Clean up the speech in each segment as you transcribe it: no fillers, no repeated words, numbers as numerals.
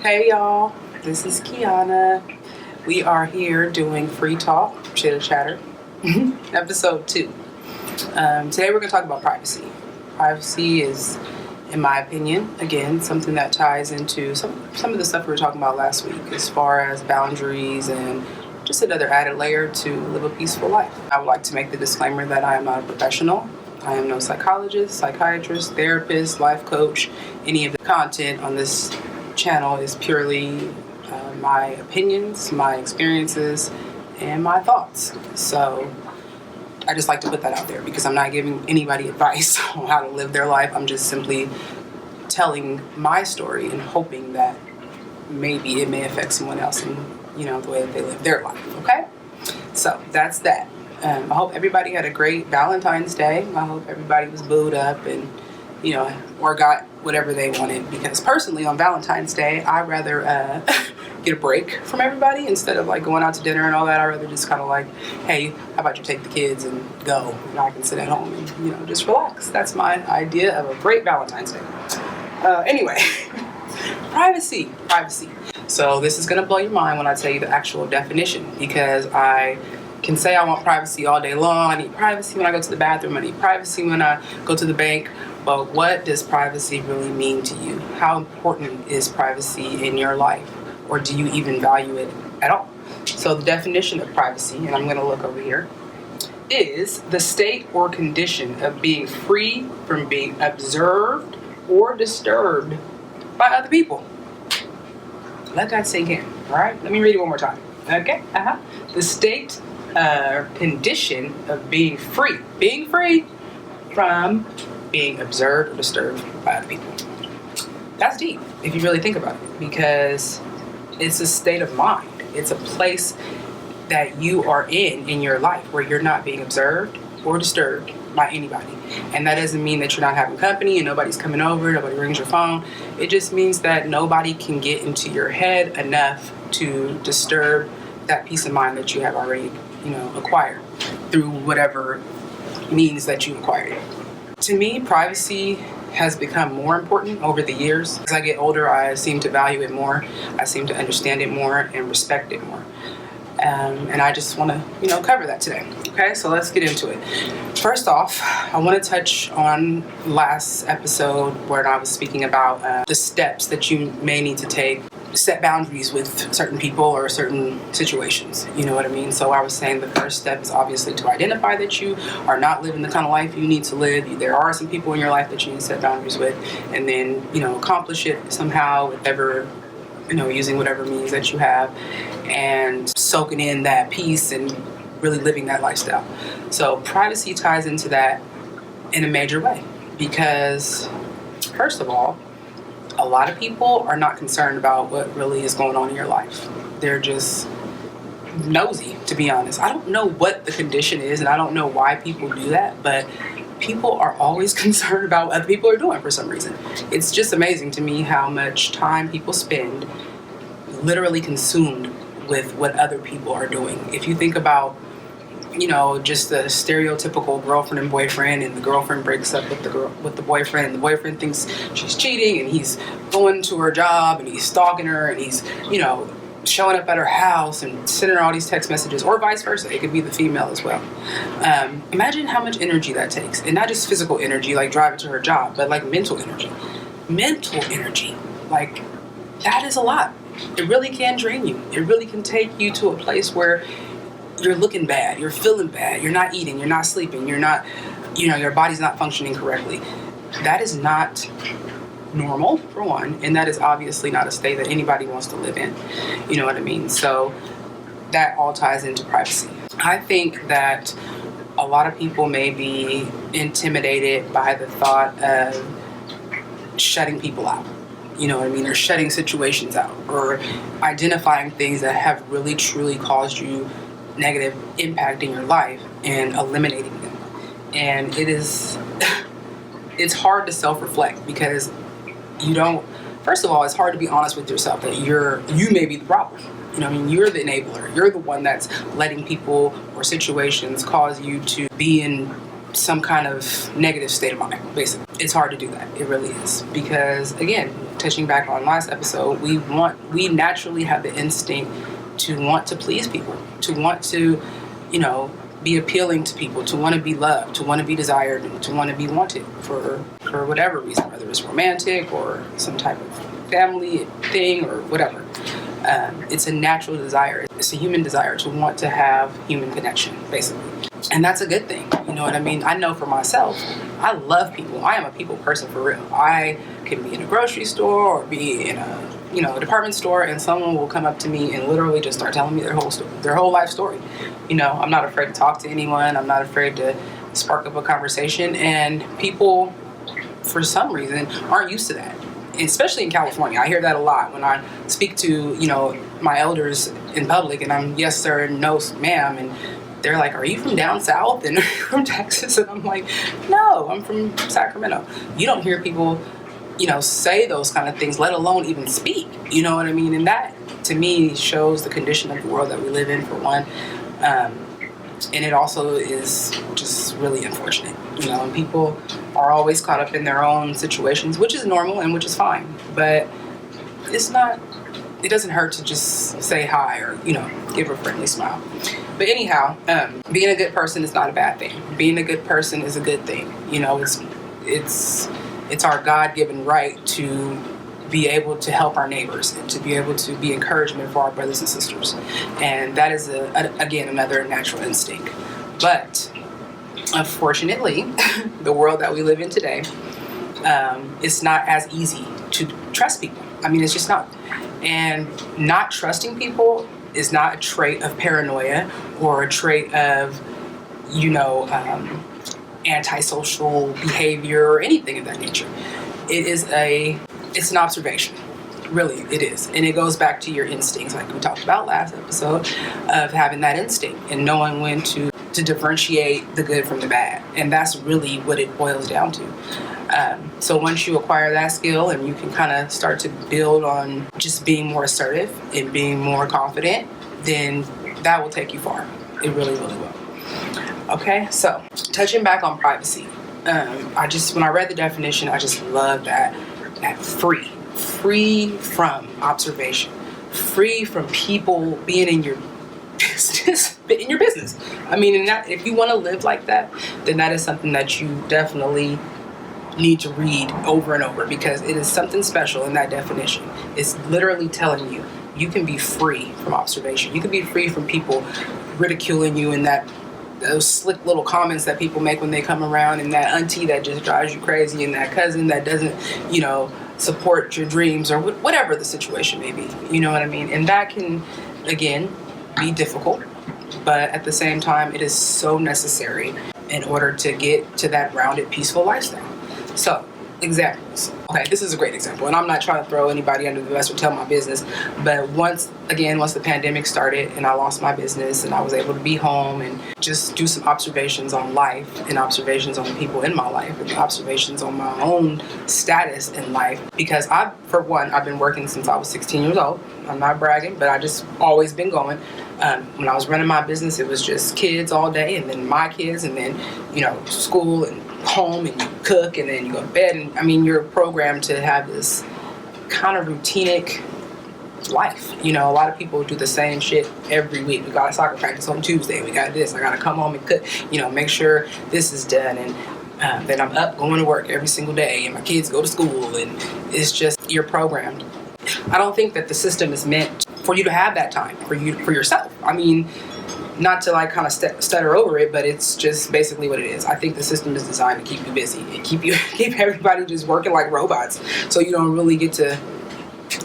Hey y'all, this is Kiana. We are here doing Free Talk, Chitter Chatter, episode 2. Today we're going to talk about privacy. Privacy is, in my opinion, again, something that ties into some of the stuff we were talking about last week as far as boundaries and just another added layer to live a peaceful life. I would like to make the disclaimer that I am not a professional. I am no psychologist, psychiatrist, therapist, life coach. Any of the content on this channel is purely my opinions, my experiences, and my thoughts. So I just like to put that out there because I'm not giving anybody advice on how to live their life. I'm just simply telling my story and hoping that maybe it may affect someone else in, the way that they live their life. Okay? So that's that. I hope everybody had a great Valentine's Day. I hope everybody was booed up and, or got whatever they wanted. Because personally, on Valentine's Day, I'd rather get a break from everybody instead of like going out to dinner and all that. I'd rather just kind of like, hey, how about you take the kids and go? And I can sit at home and, just relax. That's my idea of a great Valentine's Day. Anyway, privacy. So this is going to blow your mind when I tell you the actual definition, because I can say I want privacy all day long. I need privacy when I go to the bathroom. I need privacy when I go to the bank. But what does privacy really mean to you? How important is privacy in your life? Or do you even value it at all? So the definition of privacy, and I'm going to look over here, is the state or condition of being free from being observed or disturbed by other people. Let that sink in, all right? Let me read it one more time, okay? The state condition of being free from being observed or disturbed by other people. That's deep if you really think about it, because it's a state of mind. It's a place that you are in your life where you're not being observed or disturbed by anybody. And that doesn't mean that you're not having company and nobody's coming over, nobody rings your phone. It just means that nobody can get into your head enough to disturb that peace of mind that you have already, acquired through whatever means that you acquired it. To me, privacy has become more important over the years. As I get older, I seem to value it more. I seem to understand it more and respect it more. And I just want to, cover that today. Okay, so let's get into it. First off, I want to touch on last episode where I was speaking about the steps that you may need to take to set boundaries with certain people or certain situations. You know what I mean? So I was saying the first step is obviously to identify that you are not living the kind of life you need to live. There are some people in your life that you need to set boundaries with, and then, accomplish it somehow with using whatever means that you have, and soaking in that peace and really living that lifestyle. So privacy ties into that in a major way, because first of all, a lot of people are not concerned about what really is going on in your life. They're just nosy, to be honest. I don't know what the condition is, and I don't know why people do that, but people are always concerned about what other people are doing for some reason. It's just amazing to me how much time people spend literally consumed with what other people are doing. If you think about, just the stereotypical girlfriend and boyfriend, and the girlfriend breaks up with the boyfriend, and the boyfriend thinks she's cheating, and he's going to her job, and he's stalking her, and he's, showing up at her house and sending her all these text messages, or vice versa. It could be the female as well. Imagine how much energy that takes, and not just physical energy, like driving to her job, but like mental energy. Like, that is a lot. It really can drain you. It really can take you to a place where you're looking bad, you're feeling bad, you're not eating, you're not sleeping, you're not, your body's not functioning correctly. That is not normal, for one, and that is obviously not a state that anybody wants to live in. You know what I mean? So that all ties into privacy. I think that a lot of people may be intimidated by the thought of shutting people out. You know what I mean? Or shutting situations out, or identifying things that have really truly caused you negative impact in your life and eliminating them. And it's hard to self-reflect, because first of all, it's hard to be honest with yourself that you may be the problem. You're the enabler. You're the one that's letting people or situations cause you to be in some kind of negative state of mind, basically. It's hard to do that. It really is. Because, again, touching back on last episode, we naturally have the instinct to want to please people, to want to, be appealing to people, to want to be loved, to want to be desired, to want to be wanted for whatever reason, whether it's romantic or some type of family thing or whatever. It's a natural desire. It's a human desire to want to have human connection, basically. And that's a good thing. You know what I mean? I know for myself, I love people. I am a people person for real. I can be in a grocery store or be in a department store, and someone will come up to me and literally just start telling me their whole story, their whole life story. I'm not afraid to talk to anyone. I'm not afraid to spark up a conversation. And people, for some reason, aren't used to that. Especially in California. I hear that a lot when I speak to, my elders in public, and I'm yes sir and no ma'am, and they're like, are you from down south and from Texas? And I'm like, no, I'm from Sacramento. You don't hear people, say those kind of things, let alone even speak. You know what I mean? And that, to me, shows the condition of the world that we live in, for one. And it also is just really unfortunate, and people are always caught up in their own situations, which is normal and which is fine. But it doesn't hurt to just say hi or, give a friendly smile. But anyhow, being a good person is not a bad thing. Being a good person is a good thing. It's our God-given right to be able to help our neighbors and to be able to be encouragement for our brothers and sisters. And that is, again, another natural instinct. But unfortunately, the world that we live in today, it's not as easy to trust people. I mean, it's just not. And not trusting people is not a trait of paranoia or a trait of, antisocial behavior or anything of that nature. It's an observation. Really, it is. And it goes back to your instincts, like we talked about last episode, of having that instinct and knowing when to differentiate the good from the bad. And that's really what it boils down to. So once you acquire that skill and you can kind of start to build on just being more assertive and being more confident, then that will take you far. It really, really will. Okay, so touching back on privacy. When I read the definition, I just love that free from observation, free from people being in your business. I mean, and that, if you want to live like that, then that is something that you definitely need to read over and over, because it is something special in that definition. It's literally telling you can be free from observation. You can be free from people ridiculing you and those slick little comments that people make when they come around, and that auntie that just drives you crazy, and that cousin that doesn't, support your dreams, or whatever the situation may be. You know what I mean? And that can, again, be difficult, but at the same time, it is so necessary in order to get to that rounded, peaceful lifestyle. So, examples. Okay, this is a great example, and I'm not trying to throw anybody under the bus or tell my business, but once the pandemic started and I lost my business and I was able to be home and just do some observations on life and observations on the people in my life and observations on my own status in life, because I've been working since I was 16 years old. I'm not bragging, but I just always been going. When I was running my business, it was just kids all day, and then my kids, and then, school and home, and you cook, and then you go to bed. And I mean, you're programmed to have this kind of routinic life. A lot of people do the same shit every week. We got a soccer practice on Tuesday. We got this. I got to come home and cook, make sure this is done. And then I'm up going to work every single day, and my kids go to school, and it's just, you're programmed. I don't think that the system is meant for you to have that time for yourself. I mean, not to kind of stutter over it, but it's just basically what it is. I think the system is designed to keep you busy and keep everybody just working like robots, so you don't really get to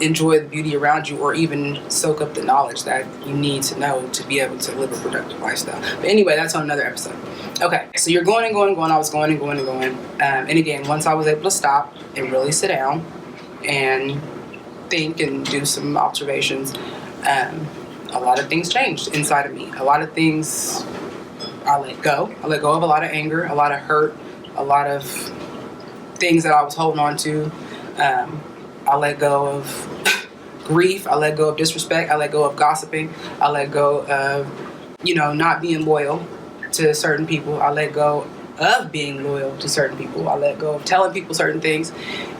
enjoy the beauty around you, or even soak up the knowledge that you need to know to be able to live a productive lifestyle. But anyway, that's on another episode. Okay, so you're going and going and going. I was going and going and going. And again, once I was able to stop and really sit down and think and do some observations, a lot of things changed inside of me. A lot of things I let go. I let go of a lot of anger, a lot of hurt, a lot of things that I was holding on to. I let go of grief. I let go of disrespect. I let go of gossiping. I let go of, not being loyal to certain people. I let go of being loyal to certain people. I let go of telling people certain things.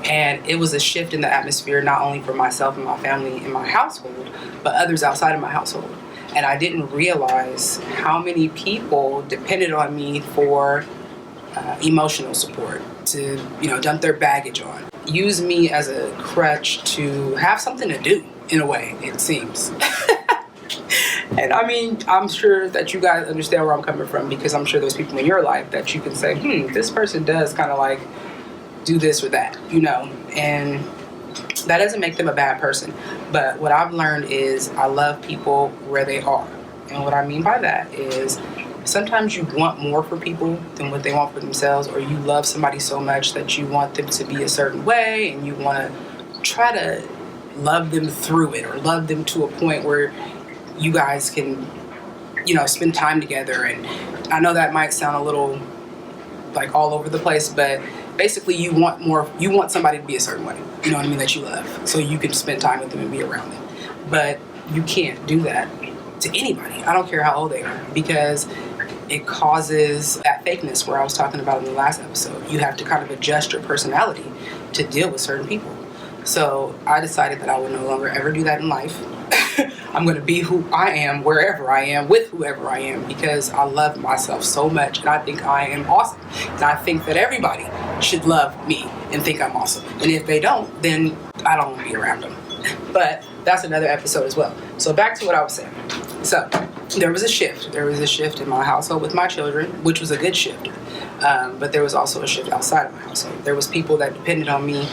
And it was a shift in the atmosphere, not only for myself and my family in my household, but others outside of my household. And I didn't realize how many people depended on me for emotional support, to, dump their baggage on. Use me as a crutch to have something to do, in a way, it seems. And I mean, I'm sure that you guys understand where I'm coming from, because I'm sure there's people in your life that you can say, this person does kind of like do this or that, and that doesn't make them a bad person. But what I've learned is I love people where they are. And what I mean by that is sometimes you want more for people than what they want for themselves, or you love somebody so much that you want them to be a certain way and you want to try to love them through it, or love them to a point where you guys can, spend time together. And I know that might sound a little like all over the place, but basically you want somebody to be a certain way, that you love, so you can spend time with them and be around them. But you can't do that to anybody. I don't care how old they are, because it causes that fakeness where I was talking about in the last episode. You have to kind of adjust your personality to deal with certain people. So I decided that I would no longer ever do that in life. I'm going to be who I am, wherever I am, with whoever I am, because I love myself so much, and I think I am awesome. And I think that everybody should love me and think I'm awesome. And if they don't, then I don't want to be around them. But that's another episode as well. So back to what I was saying. So there was a shift. There was a shift in my household with my children, which was a good shift. But there was also a shift outside of my household. There was people that depended on me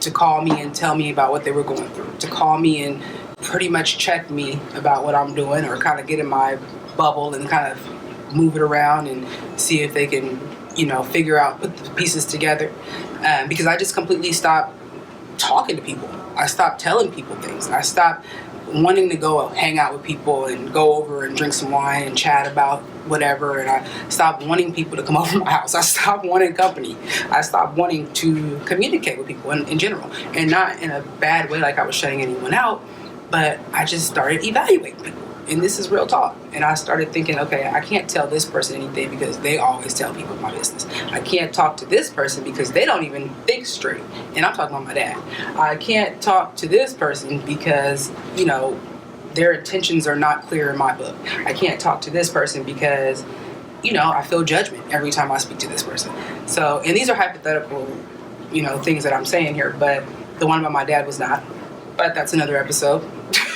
to call me and tell me about what they were going through, to call me and pretty much check me about what I'm doing, or kind of get in my bubble and kind of move it around and see if they can, figure out, put the pieces together. Because I just completely stopped talking to people. I stopped telling people things. I stopped wanting to go hang out with people and go over and drink some wine and chat about whatever. And I stopped wanting people to come over to my house. I stopped wanting company. I stopped wanting to communicate with people in general. And not in a bad way, like I was shutting anyone out, but I just started evaluating people. And this is real talk. And I started thinking, okay, I can't tell this person anything because they always tell people my business. I can't talk to this person because they don't even think straight. And I'm talking about my dad. I can't talk to this person because, their intentions are not clear in my book. I can't talk to this person because, I feel judgment every time I speak to this person. So, and these are hypothetical, things that I'm saying here, but the one about my dad was not. But that's another episode.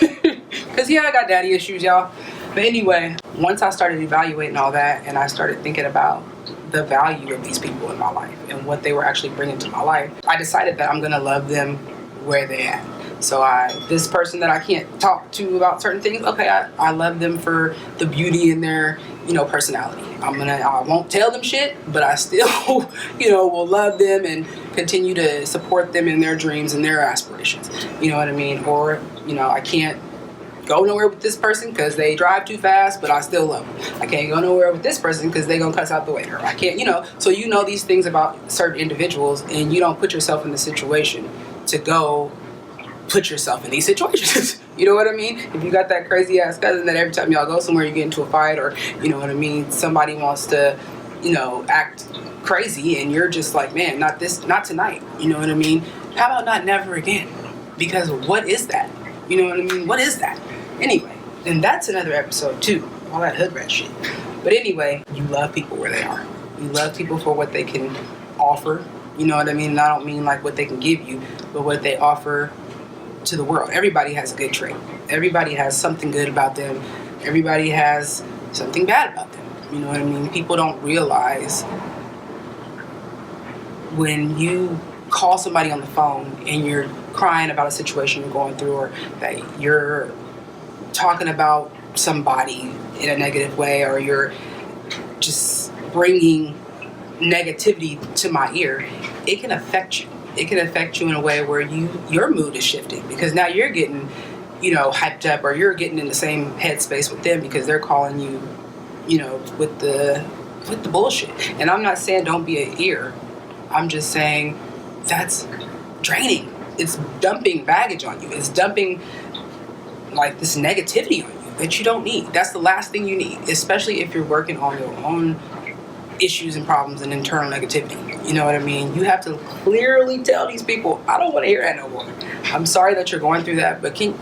Because, I got daddy issues, y'all. But anyway, once I started evaluating all that, and I started thinking about the value of these people in my life and what they were actually bringing to my life, I decided that I'm going to love them where they're at. So this person that I can't talk to about certain things, okay, I love them for the beauty in their, personality. I won't tell them shit, but I still, will love them and continue to support them in their dreams and their aspirations. You know what I mean? Or, I can't go nowhere with this person because they drive too fast, but I still love them. I can't go nowhere with this person because they gonna cuss out the waiter. I can't, so these things about certain individuals, and you don't put yourself in the situation to go put yourself in these situations. You know what I mean? If you got that crazy ass cousin that every time y'all go somewhere you get into a fight, or somebody wants to, act crazy, and you're just like, man, not tonight. You know what I mean? How about not never again? Because what is that? You know what I mean? What is that? Anyway, and that's another episode too. All that hood rat shit. But anyway, you love people where they are. You love people for what they can offer. You know what I mean? And I don't mean like what they can give you, but what they offer to the world. Everybody has a good trait. Everybody has something good about them. Everybody has something bad about them. You know what I mean? People don't realize when you call somebody on the phone and you're crying about a situation you're going through, or that you're talking about somebody in a negative way, or you're just bringing negativity to my ear, it can affect you. It can affect you in a way where your mood is shifting, because now you're getting, hyped up, or you're getting in the same headspace with them because they're calling you, with the bullshit. And I'm not saying don't be an ear. I'm just saying that's draining. It's dumping baggage on you. It's dumping like this negativity on you that you don't need. That's the last thing you need, especially if you're working on your own issues and problems and internal negativity. You know what I mean? You have to clearly tell these people, I don't want to hear that no more. I'm sorry that you're going through that, but and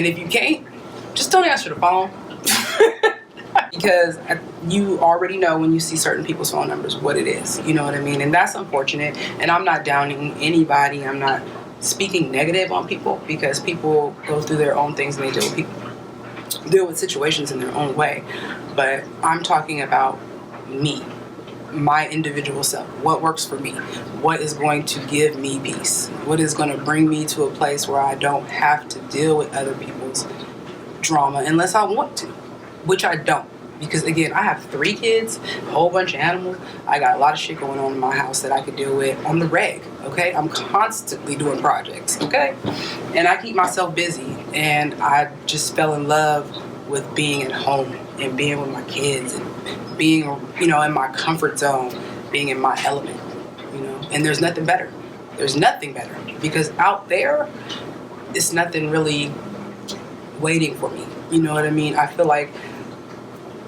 if you can't, just don't answer the phone. Because you already know when you see certain people's phone numbers what it is. You know what I mean? And that's unfortunate. And I'm not downing anybody. I'm not speaking negative on people, because people go through their own things and they deal with situations in their own way. But I'm talking about me, my individual self. What works for me? What is going to give me peace? What is going to bring me to a place where I don't have to deal with other people's drama unless I want to, which I don't. Because again, I have 3 kids, a whole bunch of animals. I got a lot of shit going on in my house that I could deal with on the reg, okay? I'm constantly doing projects, okay? And I keep myself busy, and I just fell in love with being at home and being with my kids and being, in my comfort zone, being in my element, And there's nothing better. There's nothing better, because out there, it's nothing really waiting for me. You know what I mean? I feel like,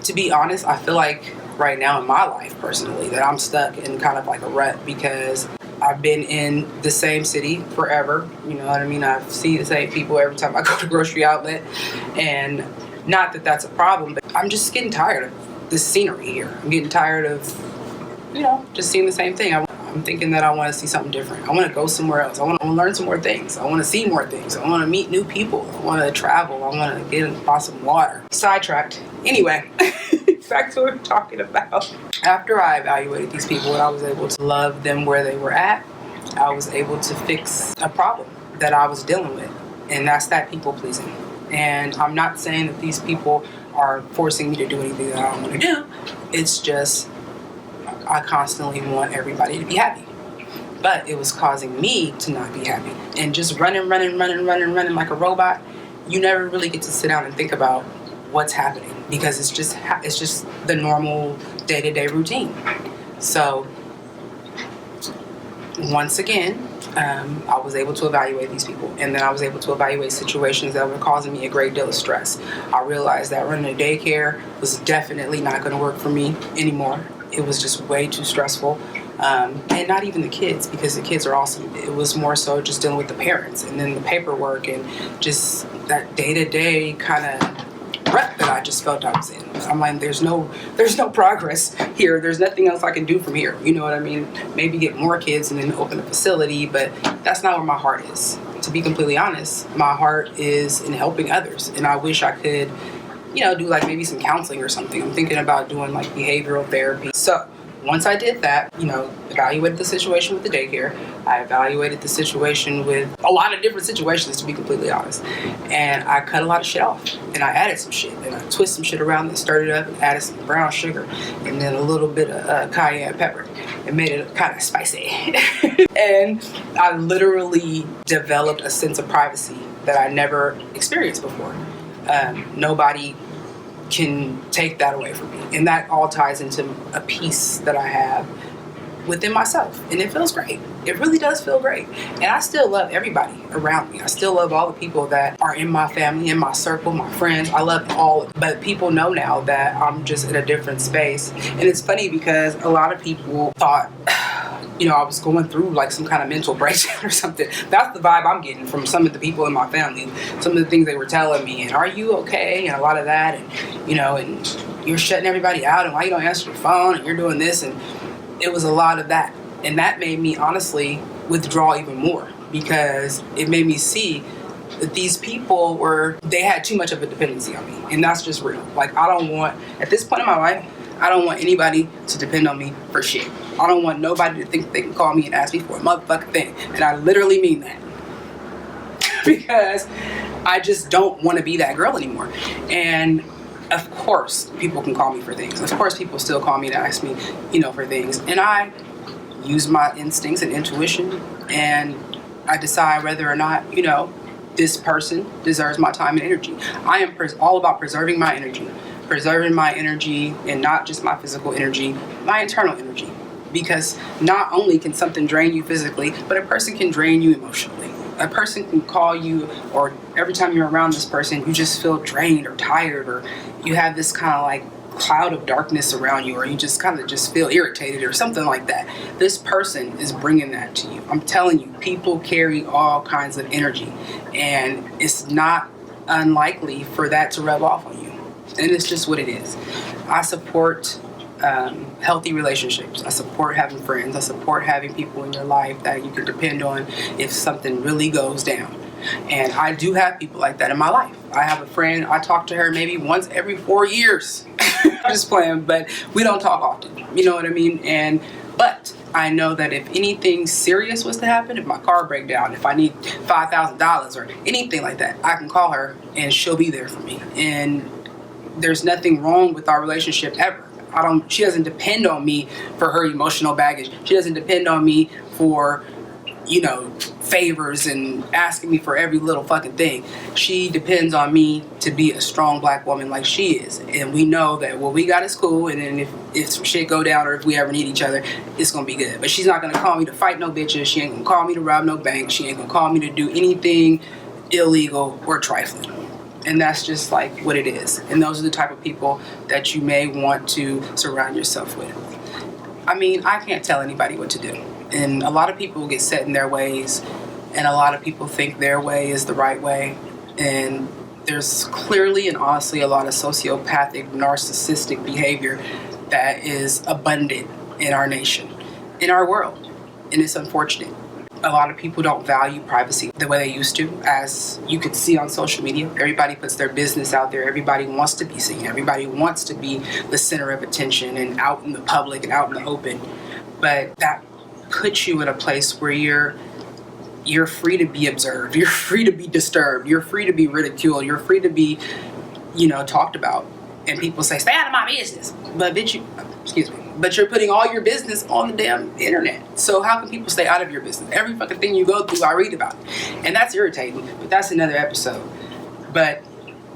to be honest, I feel like right now in my life personally that I'm stuck in kind of like a rut, because I've been in the same city forever. You know what I mean? I see the same people every time I go to grocery outlet, and not that that's a problem, but I'm just getting tired of the scenery here. I'm getting tired of, just seeing the same thing. I'm thinking that I want to see something different. I want to go somewhere else. I want to learn some more things. I want to see more things. I want to meet new people. I want to travel. I want to get and buy some water. Sidetracked. Anyway, back to what we're talking about. After I evaluated these people and I was able to love them where they were at, I was able to fix a problem that I was dealing with. And that's that people pleasing. And I'm not saying that these people are forcing me to do anything that I don't want to do. It's just, I constantly want everybody to be happy. But it was causing me to not be happy. And just running like a robot, you never really get to sit down and think about what's happening, because it's just the normal day-to-day routine. So once again, I was able to evaluate these people, and then I was able to evaluate situations that were causing me a great deal of stress. I realized that running a daycare was definitely not going to work for me anymore. It was just way too stressful. And not even the kids, because the kids are awesome. It was more so just dealing with the parents, and then the paperwork, and just that day-to-day kind of rut that I just felt I was in. I'm like, there's no progress here. There's nothing else I can do from here. You know what I mean? Maybe get more kids and then open a facility, but that's not where my heart is. To be completely honest, my heart is in helping others, and I wish I could, do like maybe some counseling or something. I'm thinking about doing like behavioral therapy. So once I did that, evaluated the situation with the daycare. I evaluated the situation with a lot of different situations, to be completely honest. And I cut a lot of shit off. And I added some shit. And I twisted some shit around and stirred it up and added some brown sugar. And then a little bit of cayenne pepper. And made it kind of spicy. And I literally developed a sense of privacy that I never experienced before. Nobody can take that away from me. And that all ties into a peace that I have within myself. And it feels great. It really does feel great. And I still love everybody around me. I still love all the people that are in my family, in my circle, my friends. I love all of them. But people know now that I'm just in a different space. And it's funny because a lot of people thought, I was going through like some kind of mental breakdown or something. That's the vibe I'm getting from some of the people in my family. Some of the things they were telling me, and are you okay? And a lot of that, and and you're shutting everybody out, and why you don't answer your phone, and you're doing this, and it was a lot of that. And that made me honestly withdraw even more, because it made me see that these people they had too much of a dependency on me. And that's just real. Like, at this point in my life, I don't want anybody to depend on me for shit. I don't want nobody to think they can call me and ask me for a motherfucking thing. And I literally mean that. Because I just don't want to be that girl anymore. And of course, people can call me for things. Of course, people still call me to ask me, for things. And I use my instincts and intuition, and I decide whether or not, this person deserves my time and energy. I am all about preserving my energy. Preserving my energy, and not just my physical energy, my internal energy. Because not only can something drain you physically, but a person can drain you emotionally. A person can call you, or every time you're around this person, you just feel drained or tired, or you have this kind of like cloud of darkness around you, or you just kind of just feel irritated or something like that, this person is bringing that to you. I'm telling you, people carry all kinds of energy, and it's not unlikely for that to rub off on you. And it's just what it is. I support healthy relationships. I support having friends. I support having people in your life that you can depend on if something really goes down. And I do have people like that in my life. I have a friend, I talk to her maybe once every 4 years. I'm just playing, but we don't talk often. You know what I mean? But I know that if anything serious was to happen, if my car breaks down, if I need $5,000 or anything like that, I can call her and she'll be there for me. And there's nothing wrong with our relationship ever. She doesn't depend on me for her emotional baggage. She doesn't depend on me for, favors and asking me for every little fucking thing. She depends on me to be a strong black woman like she is. And we know that what we got is cool, and then if shit go down or if we ever need each other, it's gonna be good. But she's not gonna call me to fight no bitches. She ain't gonna call me to rob no bank. She ain't gonna call me to do anything illegal or trifling. And that's just like what it is. And those are the type of people that you may want to surround yourself with. I mean, I can't tell anybody what to do. And a lot of people get set in their ways, and a lot of people think their way is the right way. And there's clearly and honestly a lot of sociopathic, narcissistic behavior that is abundant in our nation, in our world. And it's unfortunate. A lot of people don't value privacy the way they used to. As you could see on social media, everybody puts their business out there. Everybody wants to be seen. Everybody wants to be the center of attention and out in the public and out in the open. But that puts you in a place where you're free to be observed. You're free to be disturbed. You're free to be ridiculed. You're free to be, talked about. And people say, stay out of my business. But you're putting all your business on the damn internet. So how can people stay out of your business? Every fucking thing you go through, I read about it. And that's irritating, but that's another episode. But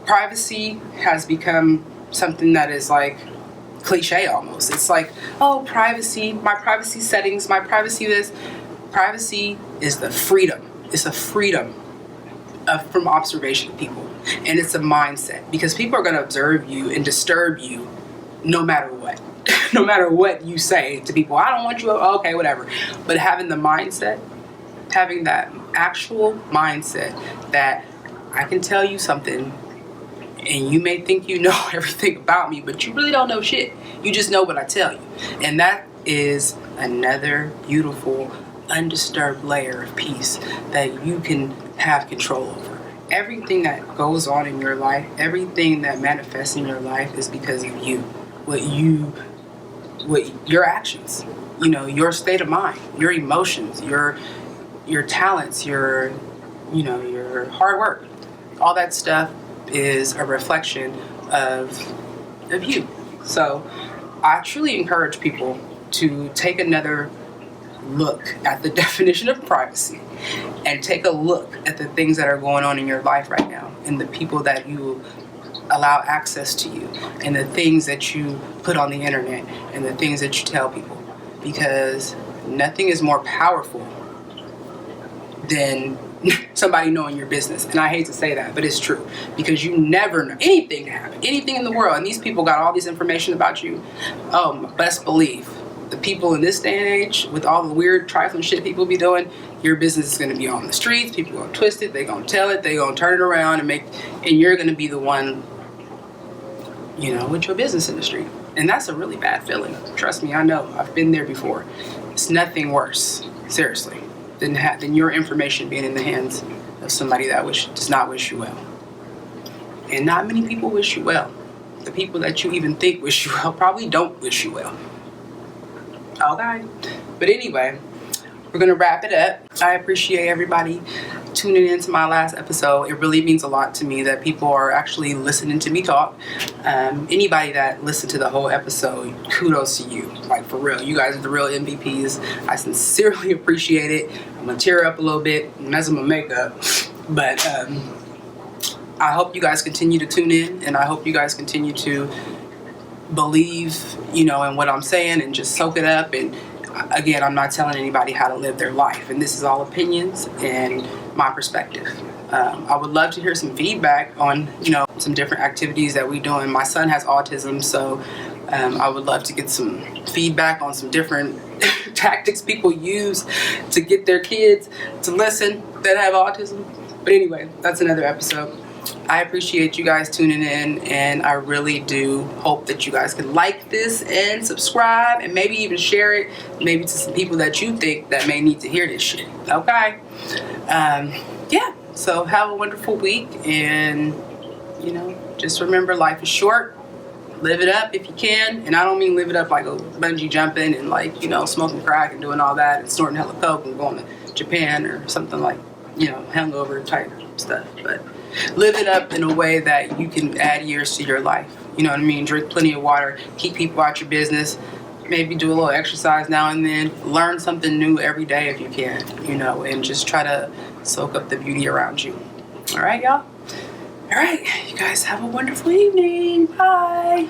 privacy has become something that is like cliche almost. It's like, oh, privacy, my privacy settings, my privacy this. Privacy is the freedom. It's a freedom from observation of people. And it's a mindset, because people are going to observe you and disturb you no matter what. No matter what you say to people. I don't want you, okay, whatever. But having the mindset, having that actual mindset that I can tell you something and you may think you know everything about me, but you really don't know shit. You just know what I tell you. And that is another beautiful, undisturbed layer of peace that you can have control over. Everything that goes on in your life, everything that manifests in your life is because of you. What your actions, your state of mind, your emotions, your talents, your hard work. All that stuff is a reflection of you. So I truly encourage people to take another look at the definition of privacy and take a look at the things that are going on in your life right now and the people that you allow access to you and the things that you put on the internet and the things that you tell people, because nothing is more powerful than somebody knowing your business. And I hate to say that, but it's true, because you never know. Anything can happen, anything in the world, and these people got all this information about you. Oh, best believe the people in this day and age, with all the weird trifling shit people be doing, your business is going to be on the streets. People are going to twist it, they're going to tell it, they're going to turn it around and you're going to be the one, with your business in the street. And that's a really bad feeling. Trust me, I know. I've been there before. It's nothing worse, seriously, than your information being in the hands of somebody that does not wish you well. And not many people wish you well. The people that you even think wish you well probably don't wish you well. Okay. But anyway, we're going to wrap it up. I appreciate everybody tuning into my last episode. It really means a lot to me that people are actually listening to me talk. Anybody that listened to the whole episode, kudos to you. Like, for real. You guys are the real MVPs. I sincerely appreciate it. I'm going to tear up a little bit, mess up my makeup. But I hope you guys continue to tune in, and I hope you guys continue to believe, in what I'm saying and just soak it up. And again, I'm not telling anybody how to live their life, and this is all opinions and my perspective. I would love to hear some feedback on, some different activities that we doing. My son has autism, so I would love to get some feedback on some different tactics people use to get their kids to listen that have autism. But anyway, that's another episode. I appreciate you guys tuning in, and I really do hope that you guys can like this and subscribe, and maybe even share it, maybe to some people that you think that may need to hear this shit. Okay? Yeah. So have a wonderful week, and just remember, life is short. Live it up if you can, and I don't mean live it up like a bungee jumping and smoking crack and doing all that and snorting hella coke and going to Japan or something like hangover type stuff. But live it up in a way that you can add years to your life. You know what I mean? Drink plenty of water. Keep people out your business. Maybe do a little exercise now and then. Learn something new every day if you can. And just try to soak up the beauty around you. All right, y'all. All right, you guys have a wonderful evening. Bye.